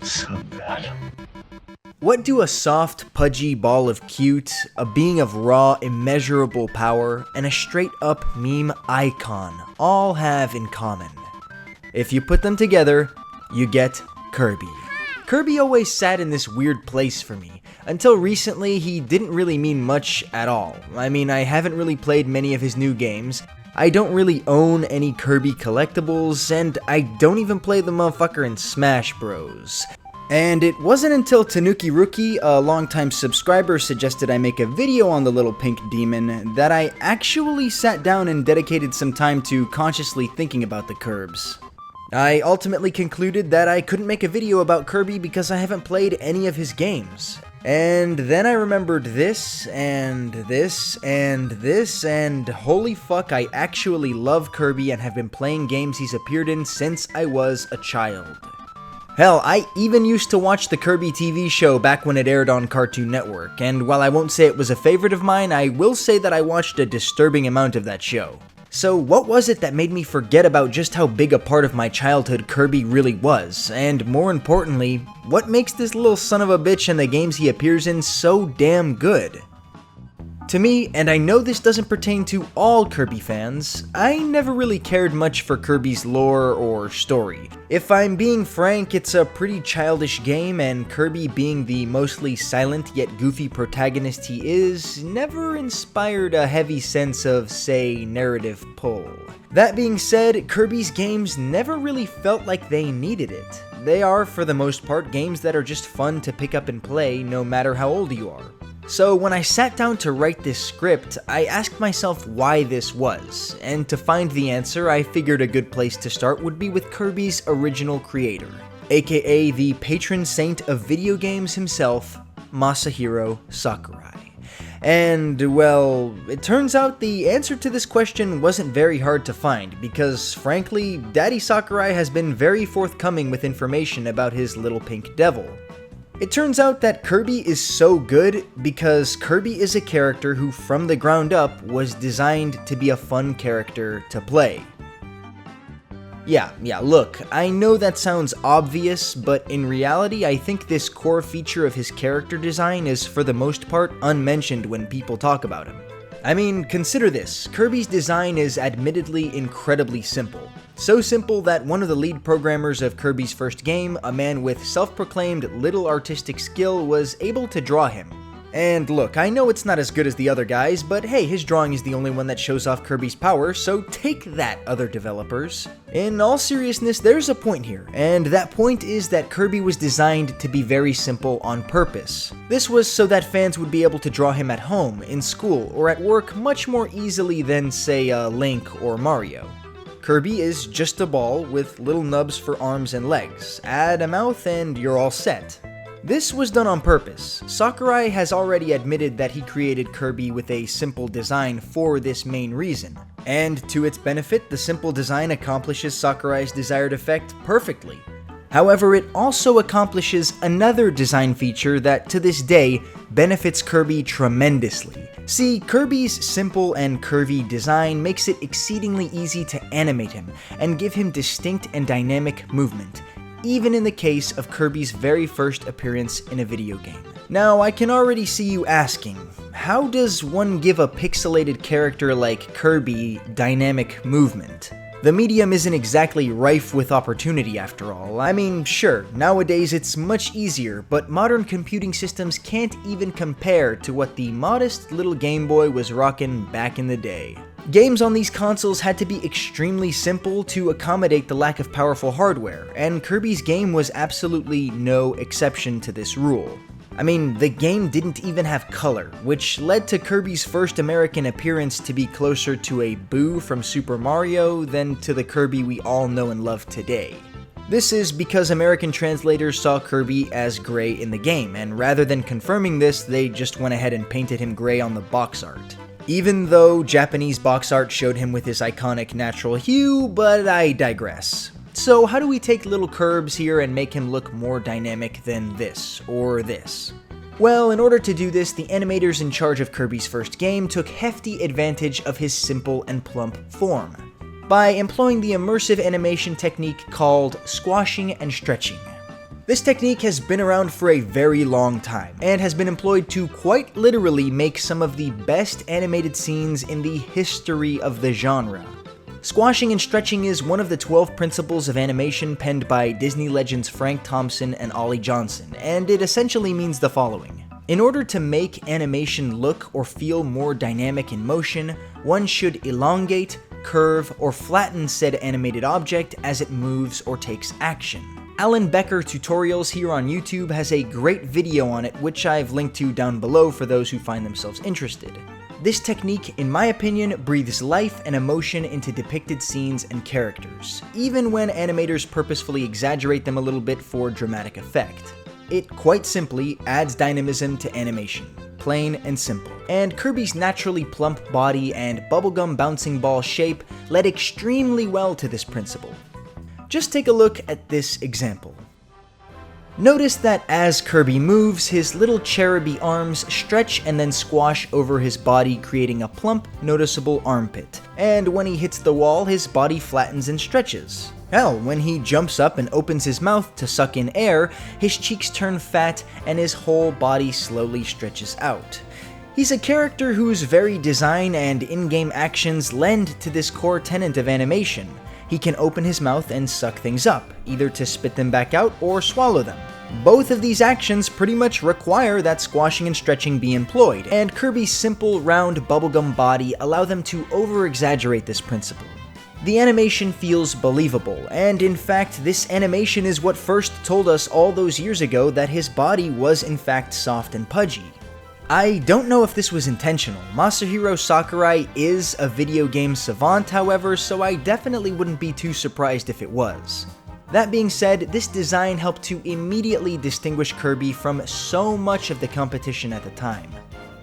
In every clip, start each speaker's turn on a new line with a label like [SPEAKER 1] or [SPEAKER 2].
[SPEAKER 1] So bad.
[SPEAKER 2] What do a soft, pudgy ball of cute, a being of raw, immeasurable power, and a straight-up meme icon all have in common? If you put them together, you get Kirby. Kirby always sat in this weird place for me. Until recently, he didn't really mean much at all. I mean, I haven't really played many of his new games, I don't really own any Kirby collectibles, and I don't even play the motherfucker in Smash Bros. And it wasn't until Tanuki Rookie, a longtime subscriber, suggested I make a video on the little pink demon that I actually sat down and dedicated some time to consciously thinking about the Kirbs. I ultimately concluded that I couldn't make a video about Kirby because I haven't played any of his games. And then I remembered this, and this, and this, and holy fuck, I actually love Kirby and have been playing games he's appeared in since I was a child. Hell, I even used to watch the Kirby TV show back when it aired on Cartoon Network, and while I won't say it was a favorite of mine, I will say that I watched a disturbing amount of that show. So what was it that made me forget about just how big a part of my childhood Kirby really was? And more importantly, what makes this little son of a bitch and the games he appears in so damn good? To me, and I know this doesn't pertain to all Kirby fans, I never really cared much for Kirby's lore or story. If I'm being frank, it's a pretty childish game, and Kirby being the mostly silent yet goofy protagonist he is, never inspired a heavy sense of, say, narrative pull. That being said, Kirby's games never really felt like they needed it. They are, for the most part, games that are just fun to pick up and play no matter how old you are. So when I sat down to write this script, I asked myself why this was, and to find the answer, I figured a good place to start would be with Kirby's original creator, aka the patron saint of video games himself, Masahiro Sakurai. And, well, it turns out the answer to this question wasn't very hard to find, because frankly, Daddy Sakurai has been very forthcoming with information about his little pink devil. It turns out that Kirby is so good because Kirby is a character who from the ground up was designed to be a fun character to play. Yeah, look, I know that sounds obvious, but in reality I think this core feature of his character design is for the most part unmentioned when people talk about him. I mean, consider this, Kirby's design is admittedly incredibly simple. So simple that one of the lead programmers of Kirby's first game, a man with self-proclaimed little artistic skill, was able to draw him. And look, I know it's not as good as the other guys, but hey, his drawing is the only one that shows off Kirby's power, so take that, other developers. In all seriousness, there's a point here, and that point is that Kirby was designed to be very simple on purpose. This was so that fans would be able to draw him at home, in school, or at work much more easily than, say, Link or Mario. Kirby is just a ball with little nubs for arms and legs. Add a mouth and you're all set. This was done on purpose. Sakurai has already admitted that he created Kirby with a simple design for this main reason. And to its benefit, the simple design accomplishes Sakurai's desired effect perfectly. However, it also accomplishes another design feature that to this day benefits Kirby tremendously. See, Kirby's simple and curvy design makes it exceedingly easy to animate him and give him distinct and dynamic movement, even in the case of Kirby's very first appearance in a video game. Now, I can already see you asking, how does one give a pixelated character like Kirby dynamic movement? The medium isn't exactly rife with opportunity after all. I mean, sure, nowadays it's much easier, but modern computing systems can't even compare to what the modest little Game Boy was rockin' back in the day. Games on these consoles had to be extremely simple to accommodate the lack of powerful hardware, and Kirby's game was absolutely no exception to this rule. I mean, the game didn't even have color, which led to Kirby's first American appearance to be closer to a Boo from Super Mario than to the Kirby we all know and love today. This is because American translators saw Kirby as gray in the game, and rather than confirming this, they just went ahead and painted him gray on the box art. Even though Japanese box art showed him with his iconic natural hue, but I digress. So how do we take little Kirbs here and make him look more dynamic than this, or this? Well, in order to do this, the animators in charge of Kirby's first game took hefty advantage of his simple and plump form, by employing the immersive animation technique called squashing and stretching. This technique has been around for a very long time, and has been employed to quite literally make some of the best animated scenes in the history of the genre. Squashing and stretching is one of the 12 principles of animation penned by Disney legends Frank Thompson and Ollie Johnson, and it essentially means the following. In order to make animation look or feel more dynamic in motion, one should elongate, curve, or flatten said animated object as it moves or takes action. Alan Becker Tutorials here on YouTube has a great video on it, which I've linked to down below for those who find themselves interested. This technique, in my opinion, breathes life and emotion into depicted scenes and characters, even when animators purposefully exaggerate them a little bit for dramatic effect. It quite simply adds dynamism to animation, plain and simple. And Kirby's naturally plump body and bubblegum bouncing ball shape led extremely well to this principle. Just take a look at this example. Notice that as Kirby moves, his little cheruby arms stretch and then squash over his body, creating a plump, noticeable armpit. And when he hits the wall, his body flattens and stretches. Hell, when he jumps up and opens his mouth to suck in air, his cheeks turn fat and his whole body slowly stretches out. He's a character whose very design and in-game actions lend to this core tenet of animation. He can open his mouth and suck things up, either to spit them back out or swallow them. Both of these actions pretty much require that squashing and stretching be employed, and Kirby's simple, round bubblegum body allow them to over-exaggerate this principle. The animation feels believable, and in fact, this animation is what first told us all those years ago that his body was in fact soft and pudgy. I don't know if this was intentional. Masahiro Sakurai is a video game savant, however, so I definitely wouldn't be too surprised if it was. That being said, this design helped to immediately distinguish Kirby from so much of the competition at the time.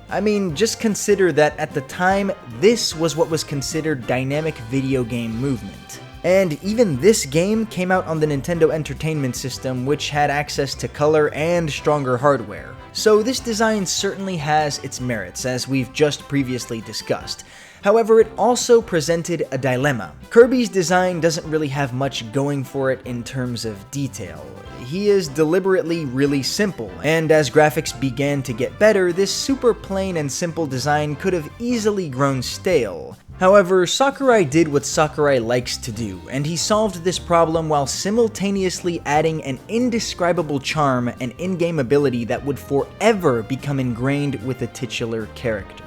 [SPEAKER 2] I mean, just consider that at the time, this was what was considered dynamic video game movement. And even this game came out on the Nintendo Entertainment System, which had access to color and stronger hardware. So this design certainly has its merits, as we've just previously discussed. However, it also presented a dilemma. Kirby's design doesn't really have much going for it in terms of detail. He is deliberately really simple, and as graphics began to get better, this super plain and simple design could have easily grown stale. However, Sakurai did what Sakurai likes to do, and he solved this problem while simultaneously adding an indescribable charm and in-game ability that would forever become ingrained with the titular character.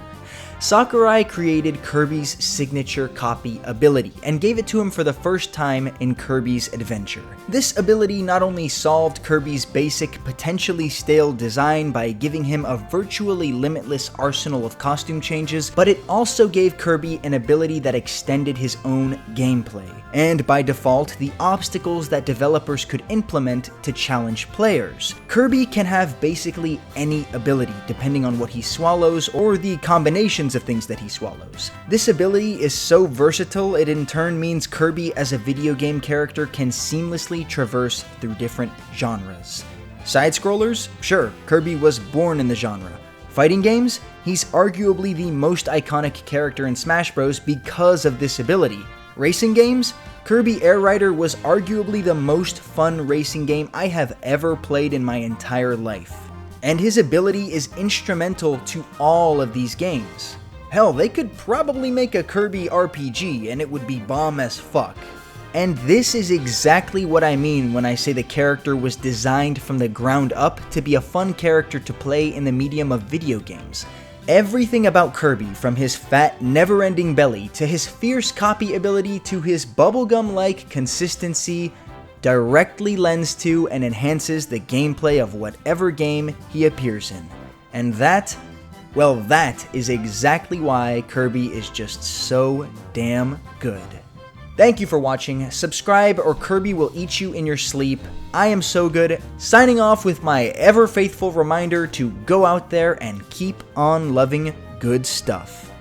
[SPEAKER 2] Sakurai created Kirby's signature copy ability, and gave it to him for the first time in Kirby's Adventure. This ability not only solved Kirby's basic, potentially stale design by giving him a virtually limitless arsenal of costume changes, but it also gave Kirby an ability that extended his own gameplay, and by default, the obstacles that developers could implement to challenge players. Kirby can have basically any ability, depending on what he swallows or the combinations of things that he swallows. This ability is so versatile, it in turn means Kirby as a video game character can seamlessly traverse through different genres. Side-scrollers? Sure, Kirby was born in the genre. Fighting games? He's arguably the most iconic character in Smash Bros. Because of this ability. Racing games? Kirby Air Rider was arguably the most fun racing game I have ever played in my entire life. And his ability is instrumental to all of these games. Hell, they could probably make a Kirby RPG and it would be bomb as fuck. And this is exactly what I mean when I say the character was designed from the ground up to be a fun character to play in the medium of video games. Everything about Kirby, from his fat, never-ending belly to his fierce copy ability to his bubblegum-like consistency, directly lends to and enhances the gameplay of whatever game he appears in. And that, well, that is exactly why Kirby is just so damn good. Thank you for watching. Subscribe or Kirby will eat you in your sleep. I am so good, signing off with my ever faithful reminder to go out there and keep on loving good stuff.